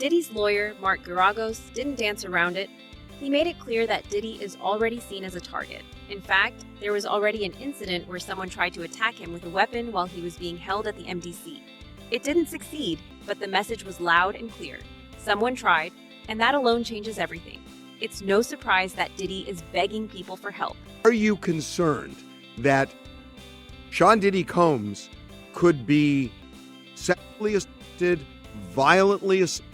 Diddy's lawyer, Mark Garagos, didn't dance around it. He made it clear that Diddy is already seen as a target. In fact, there was already an incident where someone tried to attack him with a weapon while he was being held at the MDC. It didn't succeed, but the message was loud and clear. Someone tried, and that alone changes everything. It's no surprise that Diddy is begging people for help. Are you concerned that Sean Diddy Combs could be sexually assaulted, violently assaulted?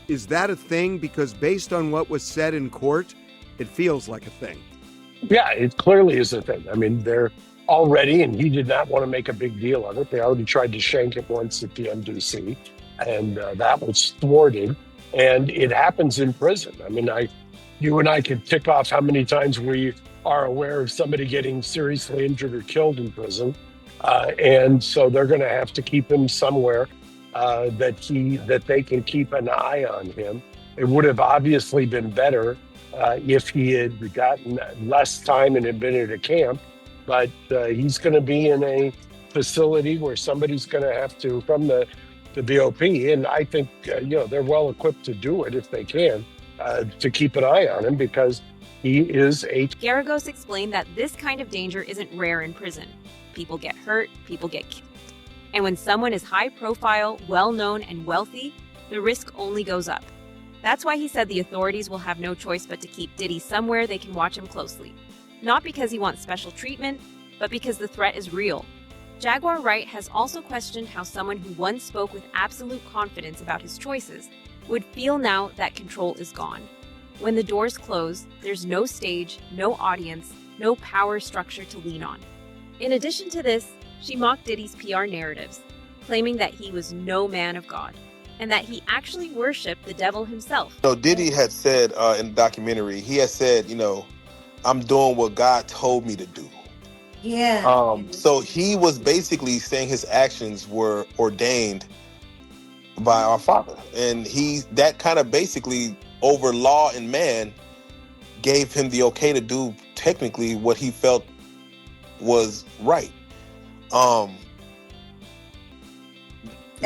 Is that a thing? Because based on what was said in court, it feels like a thing. Yeah, it clearly is a thing. I mean, they're already, and he did not want to make a big deal of it. They already tried to shank him once at the MDC, and that was thwarted. And it happens in prison. I mean, you and I could tick off how many times we are aware of somebody getting seriously injured or killed in prison. And so they're going to have to keep him somewhere that they can keep an eye on him. It would have obviously been better if he had gotten less time and had been at a camp, but he's going to be in a facility where somebody's going to have to, from the BOP, and I think they're well equipped to do it if they can, to keep an eye on him because he is a... Garagos explained that this kind of danger isn't rare in prison. People get hurt, people get killed. And when someone is high profile, well-known, and wealthy, the risk only goes up. That's why he said the authorities will have no choice but to keep Diddy somewhere they can watch him closely. Not because he wants special treatment, but because the threat is real. Jaguar Wright has also questioned how someone who once spoke with absolute confidence about his choices would feel now that control is gone. When the doors close, there's no stage, no audience, no power structure to lean on. In addition to this, she mocked Diddy's PR narratives, claiming that he was no man of God, and that he actually worshipped the devil himself. Diddy had said in the documentary, he had said, I'm doing what God told me to do. Yeah. So he was basically saying his actions were ordained by our Father. And that kind of basically over law and man gave him the okay to do technically what he felt was right. And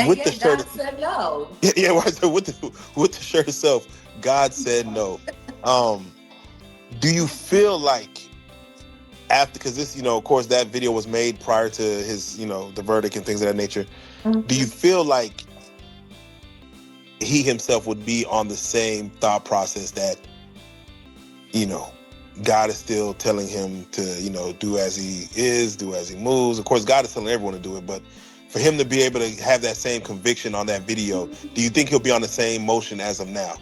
with yet the shirt, God said no. Yeah, right. So with the shirt itself, God said no. Do you feel like after, because this, of course, that video was made prior to his, the verdict and things of that nature. Mm-hmm. Do you feel like he himself would be on the same thought process that, God is still telling him to, do as he is, do as he moves? Of course, God is telling everyone to do it, but for him to be able to have that same conviction on that video, do you think he'll be on the same motion as of now?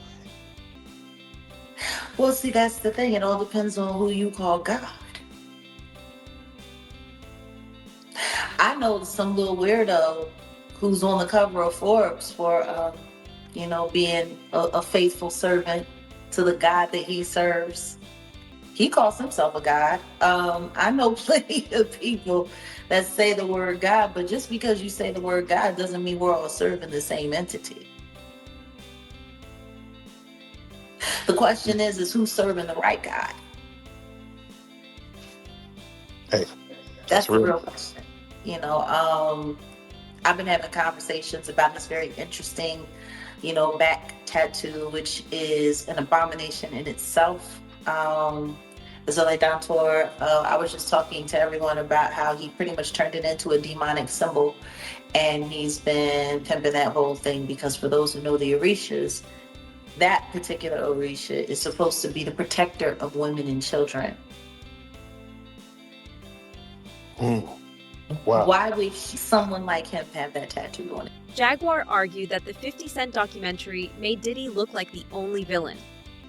Well, see, that's the thing. It all depends on who you call God. I know some little weirdo who's on the cover of Forbes for, being a faithful servant to the God that he serves. He calls himself a God. I know plenty of people that say the word God, but just because you say the word God doesn't mean we're all serving the same entity. The question is who's serving the right God? Hey, that's the real question. I've been having conversations about this very interesting, back tattoo, which is an abomination in itself. Zole Dantor, I was just talking to everyone about how he pretty much turned it into a demonic symbol, and he's been pimping that whole thing because for those who know the Orishas, that particular Orisha is supposed to be the protector of women and children. Wow. Why would someone like him have that tattoo on it? Jaguar argued that the 50 Cent documentary made Diddy look like the only villain,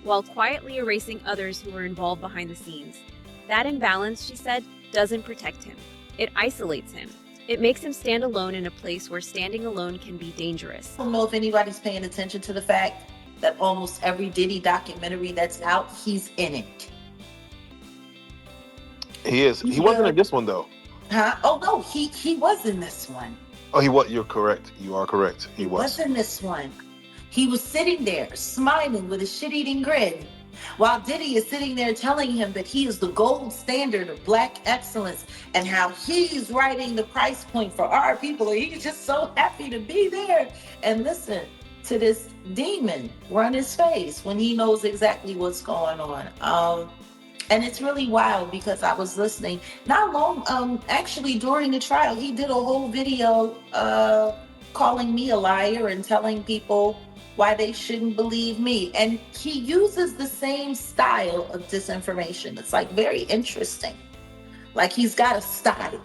while quietly erasing others who were involved behind the scenes. That imbalance, she said, doesn't protect him. It isolates him. It makes him stand alone in a place where standing alone can be dangerous. I don't know if anybody's paying attention to the fact that almost every Diddy documentary that's out, he's in it. He is. He wasn't in this one, though. Huh? Oh, no, he was in this one. Oh, he was. You're correct. You are correct. He was in this one. He was sitting there smiling with a shit-eating grin while Diddy is sitting there telling him that he is the gold standard of Black excellence and how he's writing the price point for our people. And he's just so happy to be there. And listen, to this demon run his face when he knows exactly what's going on. And it's really wild because I was listening not long, actually during the trial, he did a whole video calling me a liar and telling people why they shouldn't believe me. And he uses the same style of disinformation. It's like very interesting. Like he's got a style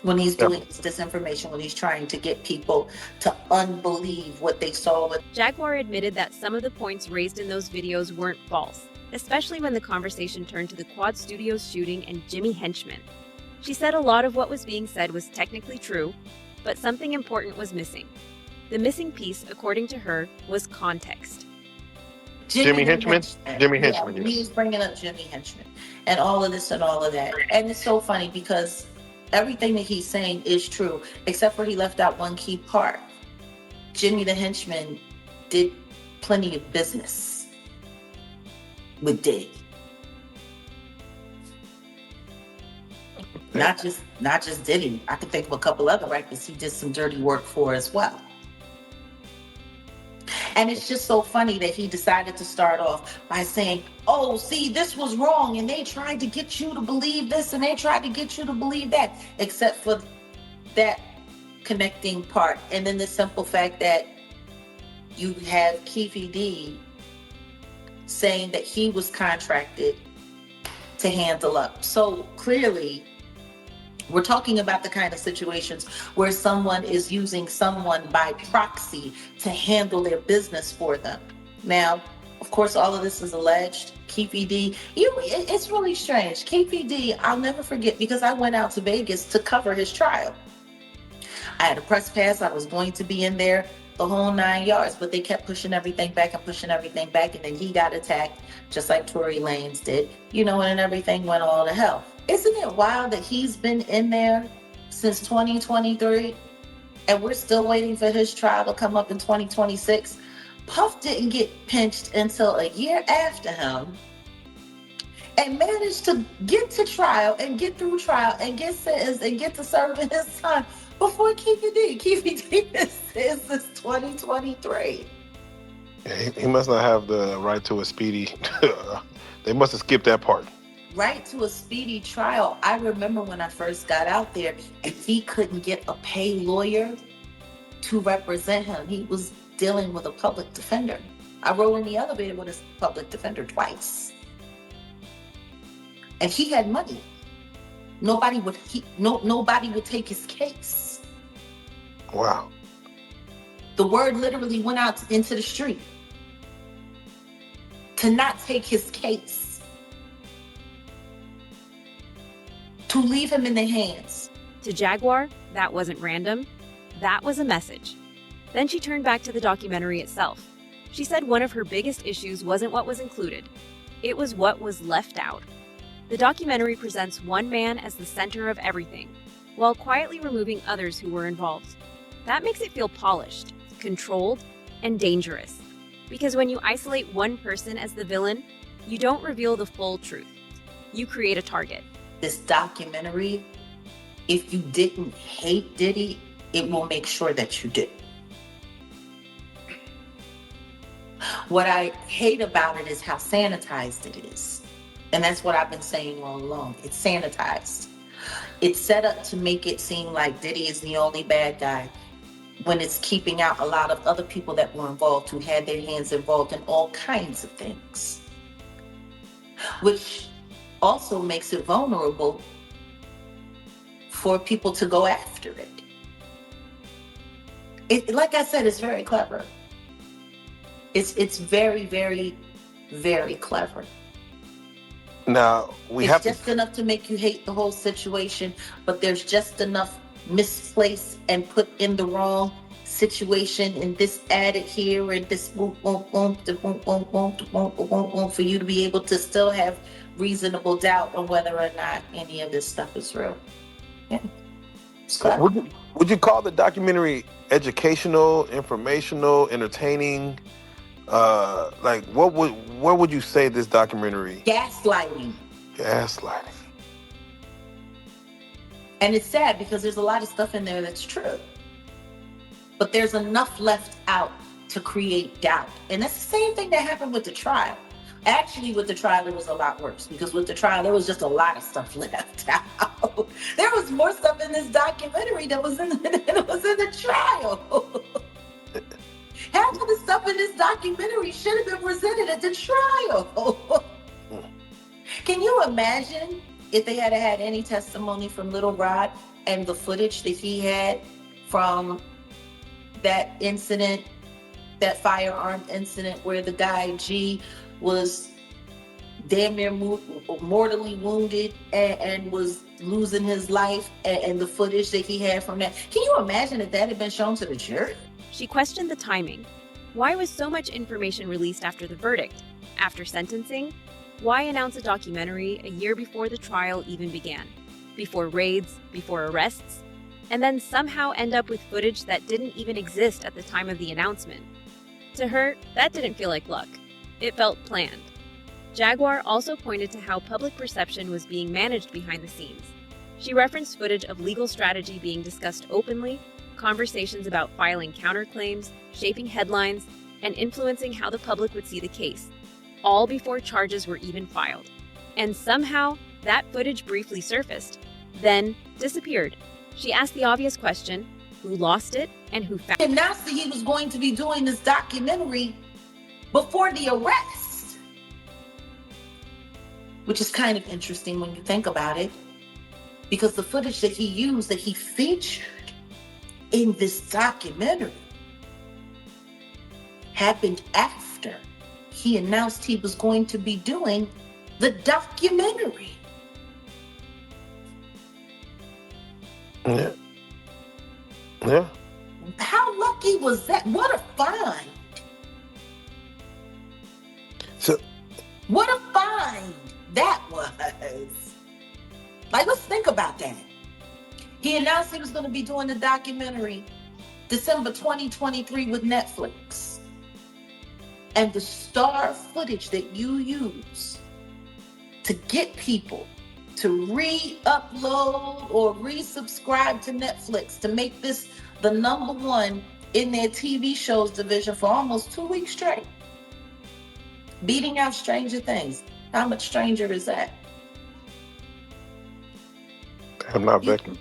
when he's doing his disinformation, when he's trying to get people to unbelieve what they saw. Jaguar admitted that some of the points raised in those videos weren't false, especially when the conversation turned to the Quad Studios shooting and Jimmy Henchman. She said a lot of what was being said was technically true, but something important was missing. The missing piece, according to her, was context. Jimmy Henchman? Jimmy Henchman, Yeah, he was bringing up Jimmy Henchman and all of this and all of that. And it's so funny because everything that he's saying is true, except for he left out one key part. Jimmy the Henchman did plenty of business with Diddy. Not just Diddy. I could think of a couple other rappers he did some dirty work for as well. And it's just so funny that he decided to start off by saying, oh, see, this was wrong. And they tried to get you to believe this and they tried to get you to believe that, except for that connecting part. And then the simple fact that you have Keefe D saying that he was contracted to handle up. So clearly, we're talking about the kind of situations where someone is using someone by proxy to handle their business for them. Now, of course, all of this is alleged. Keefe D, it's really strange. Keefe D, I'll never forget because I went out to Vegas to cover his trial. I had a press pass. I was going to be in there the whole 9 yards, but they kept pushing everything back and pushing everything back. And then he got attacked just like Tory Lanez did, and everything went all to hell. Isn't it wild that he's been in there since 2023 and we're still waiting for his trial to come up in 2026? Puff didn't get pinched until a year after him and managed to get to trial and get through trial and get sentenced and get to serving his time before Keefe D. Keefe D is since 2023. Yeah, he must not have the right to a speedy. They must have skipped that part. Right to a speedy trial. I remember when I first got out there and he couldn't get a paid lawyer to represent him. He was dealing with a public defender. I rode in the elevator with a public defender twice. And he had money. Nobody would take his case. Wow. The word literally went out into the street to not take his case. To leave him in their hands. To Jaguar, that wasn't random. That was a message. Then she turned back to the documentary itself. She said one of her biggest issues wasn't what was included. It was what was left out. The documentary presents one man as the center of everything, while quietly removing others who were involved. That makes it feel polished, controlled, and dangerous. Because when you isolate one person as the villain, you don't reveal the full truth. You create a target. This documentary, if you didn't hate Diddy, it will make sure that you did. What I hate about it is how sanitized it is. And that's what I've been saying all along. It's sanitized. It's set up to make it seem like Diddy is the only bad guy when it's keeping out a lot of other people that were involved, who had their hands involved in all kinds of things. Which also makes it vulnerable for people to go after it. Like I said, it's very clever. It's very, very, very clever. Now It's just enough to make you hate the whole situation, but there's just enough misplaced and put in the wrong situation and this added here and this boom, boom, boom, boom, boom, boom, boom, boom, boom, for you to be able to still have reasonable doubt on whether or not any of this stuff is real. Yeah. Would you call the documentary educational, informational, entertaining? What would you say this documentary? Gaslighting. And it's sad because there's a lot of stuff in there that's true. but there's enough left out to create doubt. And that's the same thing that happened with the trial. Actually, with the trial, it was a lot worse, because with the trial, there was just a lot of stuff left out. There was more stuff in this documentary that was in the trial. Half of the stuff in this documentary should have been presented at the trial. Can you imagine if they had had any testimony from Little Rod and the footage that he had from that incident, that firearm incident where the guy G was damn near mortally wounded and was losing his life, and the footage that he had from that? Can you imagine if that had been shown to the jury? She questioned the timing. Why was so much information released after the verdict? After sentencing? Why announce a documentary a year before the trial even began? Before raids, before arrests? And then somehow end up with footage that didn't even exist at the time of the announcement? To her, that didn't feel like luck. It felt planned. Jaguar also pointed to how public perception was being managed behind the scenes. She referenced footage of legal strategy being discussed openly, conversations about filing counterclaims, shaping headlines, and influencing how the public would see the case, all before charges were even filed. And somehow, that footage briefly surfaced, then disappeared. She asked the obvious question, who lost it and who found it? He announced that he was going to be doing this documentary before the arrest, which is kind of interesting when you think about it, because the footage that he used, that he featured in this documentary, happened after he announced he was going to be doing the documentary. Yeah. Yeah. How lucky was that? What a find. So What a find that was. Like, let's think about that. He announced he was going to be doing the documentary December 2023 with Netflix. And the star footage that you use to get people to re-upload or resubscribe to Netflix to make this the #1 in their TV shows division for almost 2 weeks straight, beating out Stranger Things. How much stranger is that? I'm not Becky.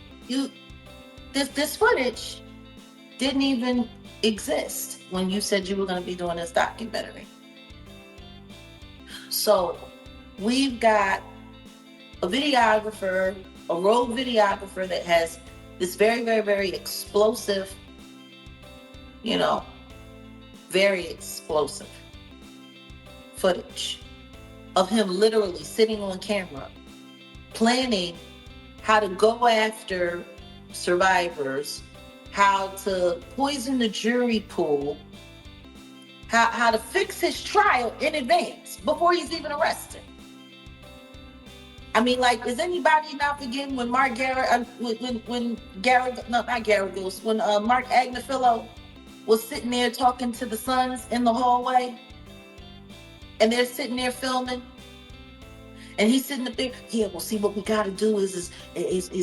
This footage didn't even exist when you said you were going to be doing this documentary. So we've got a videographer, a rogue videographer that has this very, very, very explosive, very explosive footage of him literally sitting on camera, planning how to go after survivors, how to poison the jury pool, how to fix his trial in advance before he's even arrested. I mean, like, is anybody not forgetting when Mark Agnifilo was sitting there talking to the sons in the hallway, and they're sitting there filming, and he's sitting up there, yeah, well, see, what we got to do is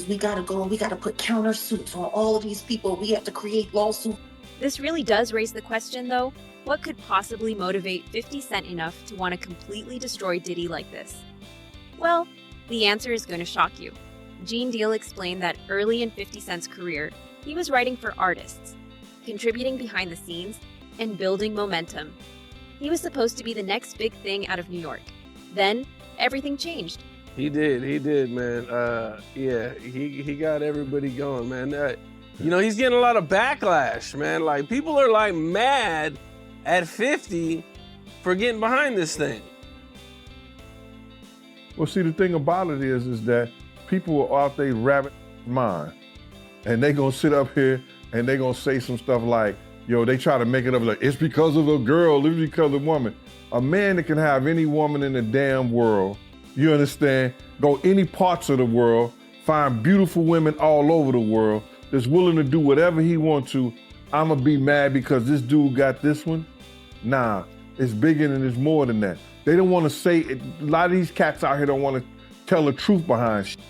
we got to go and we got to put countersuits on all of these people. We have to create lawsuits. This really does raise the question, though, what could possibly motivate 50 Cent enough to want to completely destroy Diddy like this? Well, the answer is going to shock you. Gene Deal explained that early in 50 Cent's career, he was writing for artists, contributing behind the scenes, and building momentum. He was supposed to be the next big thing out of New York. Then, everything changed. He did, man. Yeah, he got everybody going, man. He's getting a lot of backlash, man. Like, people are, like, mad at 50 for getting behind this thing. Well, see, the thing about it is that people are out there rabbit mind. And they gonna sit up here and they gonna say some stuff like, they try to make it up like, it's because of a girl, it's because of a woman. A man that can have any woman in the damn world, you understand, go any parts of the world, find beautiful women all over the world, that's willing to do whatever he wants to. I'ma be mad because this dude got this one? Nah, it's bigger and it's more than that. They don't want to say it. A lot of these cats out here don't want to tell the truth behind shit.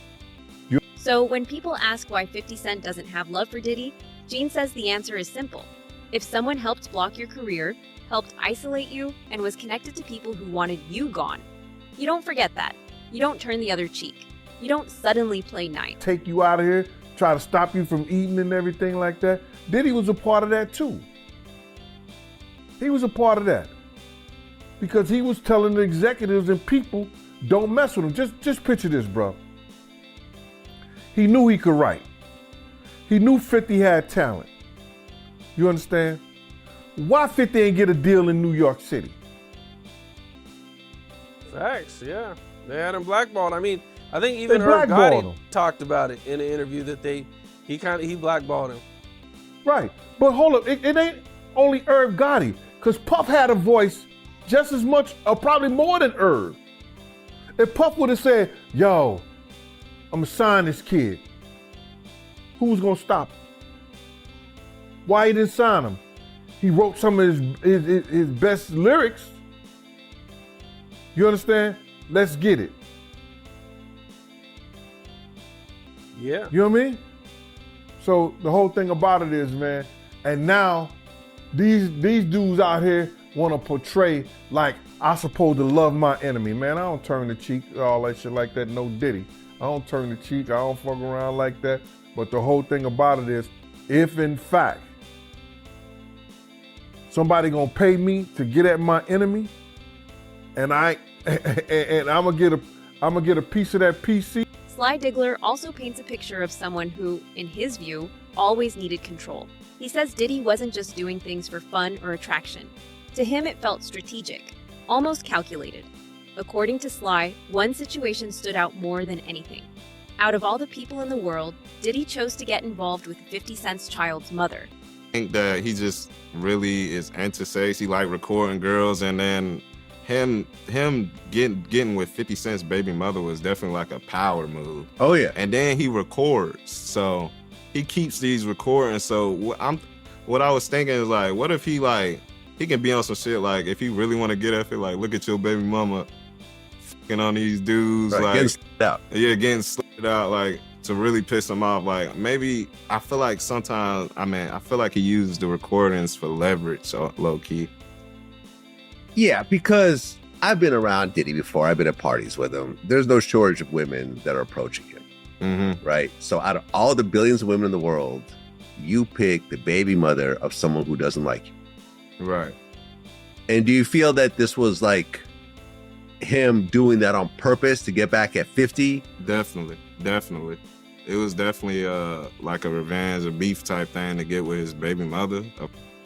So when people ask why 50 Cent doesn't have love for Diddy, Gene says the answer is simple. If someone helped block your career, helped isolate you, and was connected to people who wanted you gone, you don't forget that. You don't turn the other cheek. You don't suddenly play nice. Take you out of here, try to stop you from eating and everything like that. Diddy was a part of that too. He was a part of that. Because he was telling the executives and people, don't mess with him. Just picture this, bro. He knew he could write. He knew 50 had talent. You understand? Why 50 ain't get a deal in New York City? Facts, yeah. They had him blackballed. I mean, I think even They Irv blackballed Gotti him. talked about it in an interview that he blackballed him. Right. But hold up, it ain't only Irv Gotti, because Puff had a voice just as much, or probably more than Irv. If Puff would have said, yo, I'm gonna sign this kid, who's gonna stop him? Why he didn't sign him? He wrote some of his best lyrics. You understand? Let's get it. Yeah. You know what I mean? So the whole thing about it is, man, and now these dudes out here want to portray like I'm supposed to love my enemy. Man, I don't turn the cheek, all that shit like that, no Diddy. I don't turn the cheek, I don't fuck around like that. But the whole thing about it is, if in fact somebody gonna pay me to get at my enemy, and I'm gonna get a piece of that PC. Sly Diggler also paints a picture of someone who, in his view, always needed control. He says Diddy wasn't just doing things for fun or attraction. To him, it felt strategic, almost calculated. According to Sly, one situation stood out more than anything. Out of all the people in the world, Diddy chose to get involved with 50 Cent's child's mother. I think that he just really is into sex. He like recording girls, and then him getting with 50 Cent's baby mother was definitely like a power move. Oh yeah. And then he records, so he keeps these recordings. So what I was thinking is like, what if he can be on some shit like, if he really want to get at it, like, look at your baby mama fucking on these dudes, Right, like getting slipped out. Yeah, getting slipped out, like to really piss him off. Like maybe I feel like sometimes, I feel like he uses the recordings for leverage, so low key. Yeah, because I've been around Diddy before. I've been at parties with him. There's no shortage of women that are approaching him, right? So out of all the billions of women in the world, you pick the baby mother of someone who doesn't like you. Right. And do you feel that this was like him doing that on purpose to get back at 50? Definitely. It was definitely like a revenge, a beef type thing to get with his baby mother.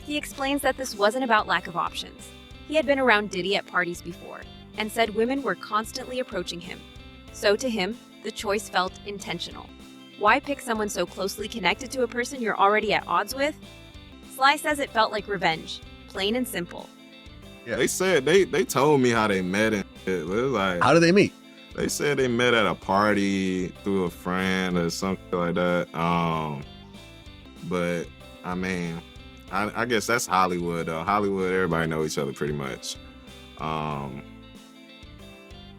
He explains that this wasn't about lack of options. He had been around Diddy at parties before and said women were constantly approaching him. So to him, the choice felt intentional. Why pick someone so closely connected to a person you're already at odds with? Sly says it felt like revenge, plain and simple. Yeah, they said they told me how they met and shit. It was like, How did they meet? they said they met at a party through a friend or something like that. But I mean, I guess that's Hollywood though. Hollywood, everybody know each other pretty much.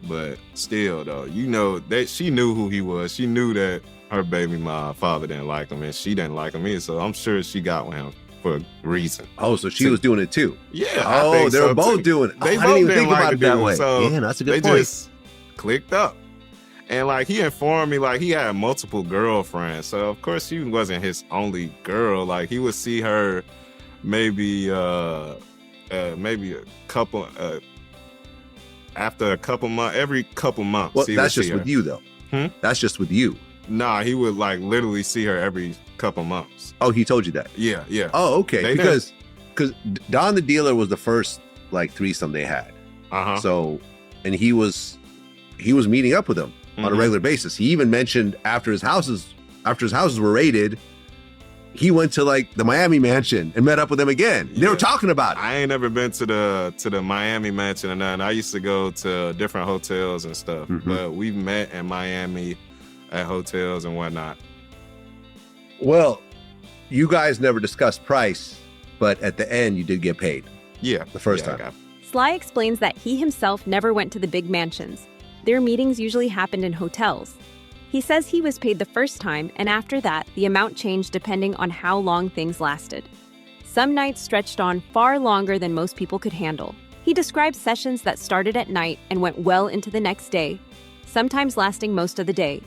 But still though, you know that she knew who he was. She knew that her baby father didn't like him, and she didn't like him either. So I'm sure she got with him for a reason. Oh, so she was doing it too. Yeah. I Oh, think they so, were both too. doing it. They I both didn't even didn't think like about the it that dude, way. so Yeah, that's a good they point. just clicked up. And like he informed me, like he had multiple girlfriends. So of course she wasn't his only girl. Like he would see her maybe a couple after a couple months, every couple months. Well, he that's would just see with her. you though. That's just with you. Nah, he would like literally see her every couple months. Oh, he told you that. Yeah. Oh, okay. They Because Don the Dealer was the first like threesome they had. So, and he was meeting up with them on a regular basis. He even mentioned after his houses were raided, he went to like the Miami mansion and met up with them again. They were talking about it. I ain't never been to the Miami mansion or nothing. I used to go to different hotels and stuff, but we've met in Miami at hotels and whatnot. Well, you guys never discussed price, but at the end you did get paid. Yeah, the first time. Sly explains that he himself never went to the big mansions. Their meetings usually happened in hotels. He says he was paid the first time, and after that, the amount changed depending on how long things lasted. Some nights stretched on far longer than most people could handle. He described sessions that started at night and went well into the next day, sometimes lasting most of the day.